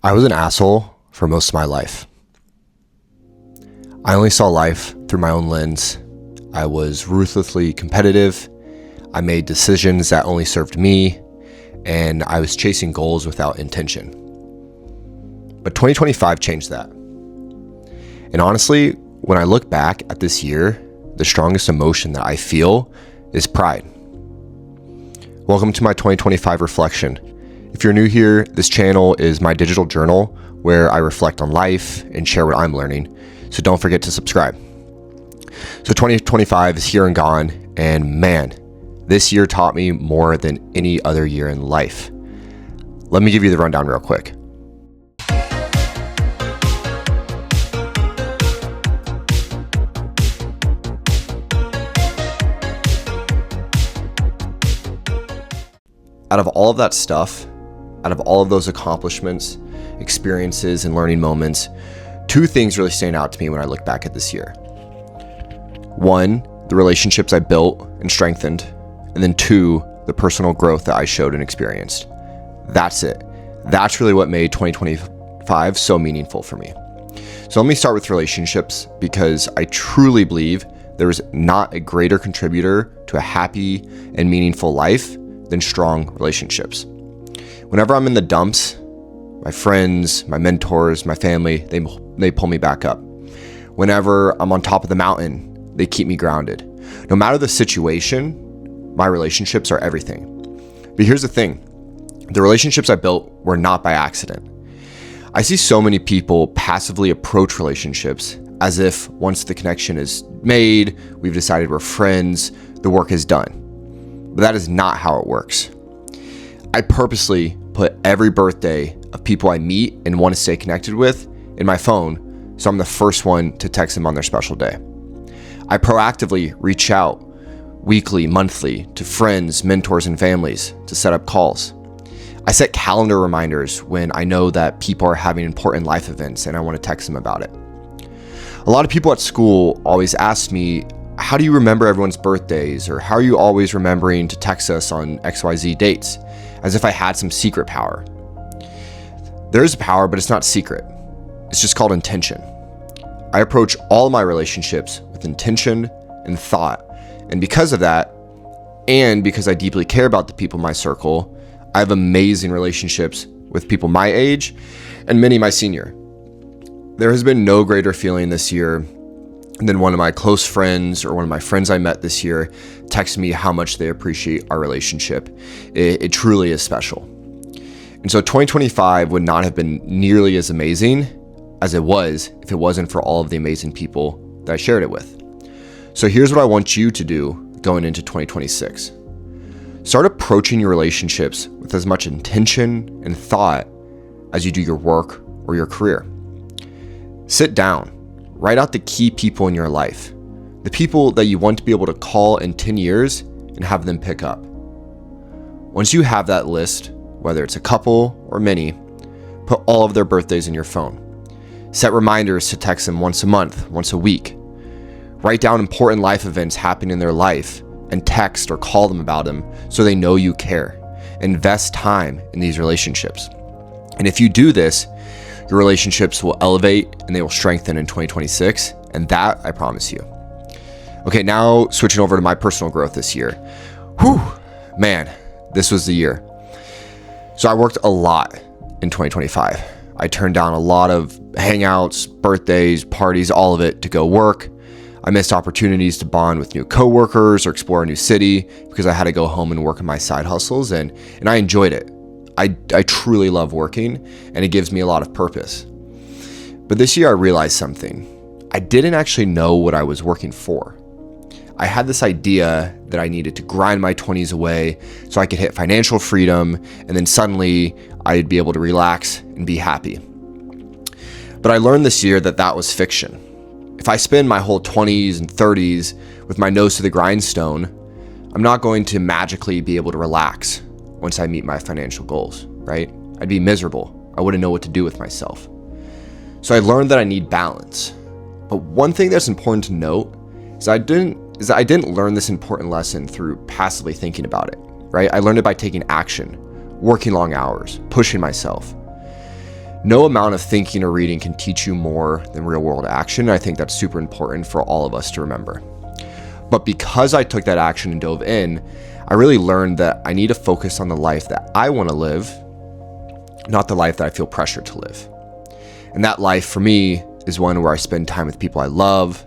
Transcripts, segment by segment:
I was an asshole for most of my life. I only saw life through my own lens. I was ruthlessly competitive. I made decisions that only served me, and I was chasing goals without intention. But 2025 changed that. And honestly, when I look back at this year, the strongest emotion that I feel is pride. Welcome to my 2025 reflection. If you're new here, this channel is my digital journal where I reflect on life and share what I'm learning. So don't forget to subscribe. So 2025 is here and gone, and man, this year taught me more than any other year in life. Let me give you the rundown real quick. Out of all of that stuff, out of all of those accomplishments, experiences, and learning moments, two things really stand out to me when I look back at this year. One, the relationships I built and strengthened, and then two, the personal growth that I showed and experienced. That's it. That's really what made 2025 so meaningful for me. So let me start with relationships, because I truly believe there is not a greater contributor to a happy and meaningful life than strong relationships. Whenever I'm in the dumps, my friends, my mentors, my family, they pull me back up. Whenever I'm on top of the mountain, they keep me grounded. No matter the situation, my relationships are everything. But here's the thing, the relationships I built were not by accident. I see so many people passively approach relationships as if once the connection is made, we've decided we're friends, the work is done. But that is not how it works. I purposely put every birthday of people I meet and want to stay connected with in my phone, so I'm the first one to text them on their special day. I proactively reach out weekly, monthly to friends, mentors, and families to set up calls. I set calendar reminders when I know that people are having important life events and I want to text them about it. A lot of people at school always ask me, how do you remember everyone's birthdays? Or how are you always remembering to text us on XYZ dates? As if I had some secret power. There is a power, but it's not secret. It's just called intention. I approach all my relationships with intention and thought. And because of that, and because I deeply care about the people in my circle, I have amazing relationships with people my age and many my senior. There has been no greater feeling this year than one of my close friends or one of my friends I met this year text me how much they appreciate our relationship. It truly is special. And so 2025 would not have been nearly as amazing as it was if it wasn't for all of the amazing people that I shared it with. So here's what I want you to do going into 2026. Start approaching your relationships with as much intention and thought as you do your work or your career. Sit down. Write out the key people in your life, the people that you want to be able to call in 10 years and have them pick up. Once you have that list, whether it's a couple or many, put all of their birthdays in your phone. Set reminders to text them once a month, once a week. Write down important life events happening in their life and text or call them about them so they know you care. Invest time in these relationships. And if you do this, your relationships will elevate and they will strengthen in 2026. And that I promise you. Okay, now switching over to my personal growth this year. Whew, man, this was the year. So I worked a lot in 2025. I turned down a lot of hangouts, birthdays, parties, all of it to go work. I missed opportunities to bond with new coworkers or explore a new city because I had to go home and work on my side hustles, and I enjoyed it. I truly love working, and it gives me a lot of purpose. But this year I realized something. I didn't actually know what I was working for. I had this idea that I needed to grind my 20s away so I could hit financial freedom, and then suddenly I'd be able to relax and be happy. But I learned this year that that was fiction. If I spend my whole 20s and 30s with my nose to the grindstone, I'm not going to magically be able to relax once I meet my financial goals, right? I'd be miserable. I wouldn't know what to do with myself. So I learned that I need balance. But one thing that's important to note is that I didn't learn this important lesson through passively thinking about it, right? I learned it by taking action, working long hours, pushing myself. No amount of thinking or reading can teach you more than real world action. I think that's super important for all of us to remember. But because I took that action and dove in, I really learned that I need to focus on the life that I want to live, not the life that I feel pressured to live. And that life for me is one where I spend time with people I love,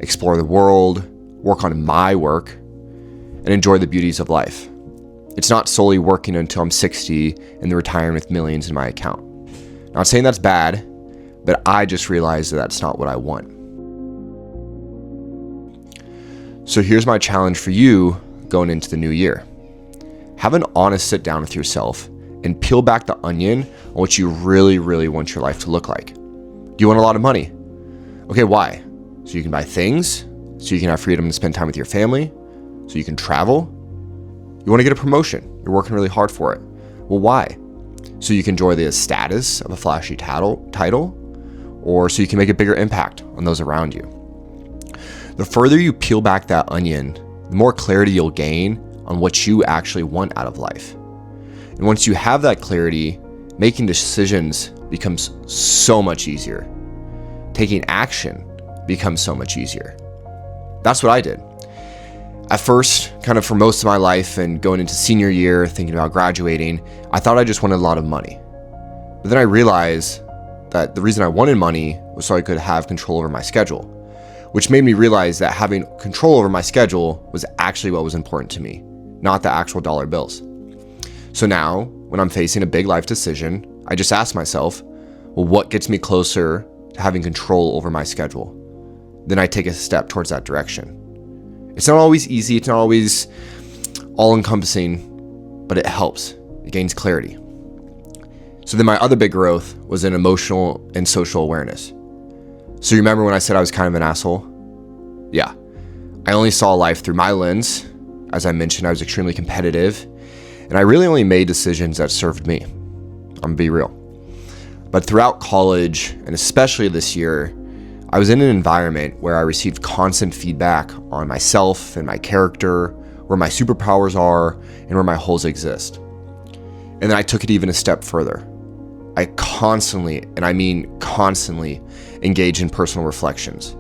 explore the world, work on my work, and enjoy the beauties of life. It's not solely working until I'm 60 and then retiring with millions in my account. Not saying that's bad, but I just realized that that's not what I want. So here's my challenge for you going into the new year. Have an honest sit down with yourself and peel back the onion on what you really, really want your life to look like. Do you want a lot of money? Okay, why? So you can buy things, so you can have freedom to spend time with your family, so you can travel. You want to get a promotion. You're working really hard for it. Well, why? So you can enjoy the status of a flashy title, or so you can make a bigger impact on those around you. The further you peel back that onion, the more clarity you'll gain on what you actually want out of life. And once you have that clarity, making decisions becomes so much easier. Taking action becomes so much easier. That's what I did. At first, kind of for most of my life and going into senior year, thinking about graduating, I thought I just wanted a lot of money. But then I realized that the reason I wanted money was so I could have control over my schedule, which made me realize that having control over my schedule was actually what was important to me, not the actual dollar bills. So now, when I'm facing a big life decision, I just ask myself, well, what gets me closer to having control over my schedule? Then I take a step towards that direction. It's not always easy, it's not always all-encompassing, but it helps. It gains clarity. So then my other big growth was in emotional and social awareness. So you remember when I said I was kind of an asshole? Yeah. I only saw life through my lens. As I mentioned, I was extremely competitive, and I really only made decisions that served me. I'm gonna be real. But throughout college, and especially this year, I was in an environment where I received constant feedback on myself and my character, where my superpowers are, and where my holes exist. And then I took it even a step further. I constantly, and I mean constantly, engage in personal reflections.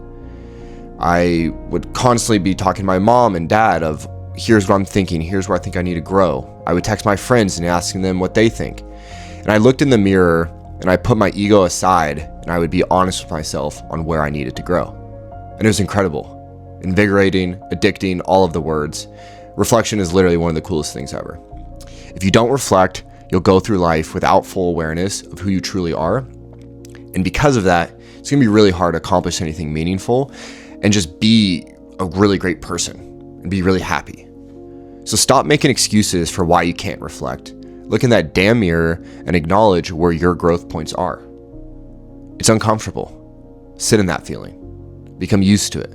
I would constantly be talking to my mom and dad of, here's what I'm thinking, here's where I think I need to grow. I would text my friends and asking them what they think. And I looked in the mirror and I put my ego aside and I would be honest with myself on where I needed to grow. And it was incredible, invigorating, addicting, all of the words. Reflection is literally one of the coolest things ever. If you don't reflect, you'll go through life without full awareness of who you truly are. And because of that, it's gonna be really hard to accomplish anything meaningful and just be a really great person and be really happy. So stop making excuses for why you can't reflect. Look in that damn mirror and acknowledge where your growth points are. It's uncomfortable. Sit in that feeling. Become used to it.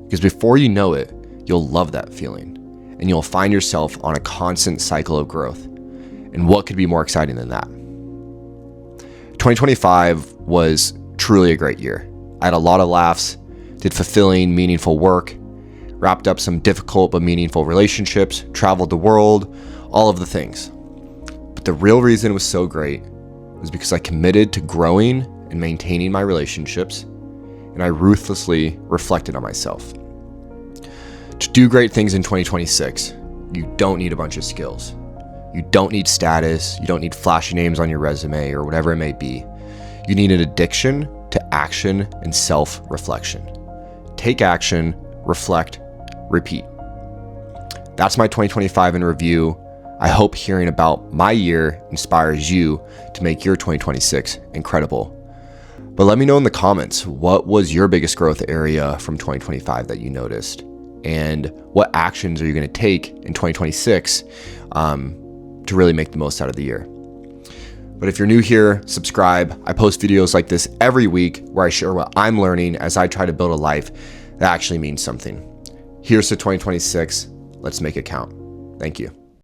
Because before you know it, you'll love that feeling. And you'll find yourself on a constant cycle of growth. And what could be more exciting than that? 2025 was truly a great year. I had a lot of laughs, did fulfilling, meaningful work, wrapped up some difficult but meaningful relationships, traveled the world, all of the things. But the real reason it was so great was because I committed to growing and maintaining my relationships, and I ruthlessly reflected on myself. To do great things in 2026, you don't need a bunch of skills. You don't need status, you don't need flashy names on your resume or whatever it may be. You need an addiction to action and self-reflection. Take action, reflect, repeat. That's my 2025 in review. I hope hearing about my year inspires you to make your 2026 incredible. But let me know in the comments, what was your biggest growth area from 2025 that you noticed? And what actions are you going to take in 2026 to really make the most out of the year? But if you're new here, subscribe. I post videos like this every week where I share what I'm learning as I try to build a life that actually means something. Here's to 2026. Let's make it count. Thank you.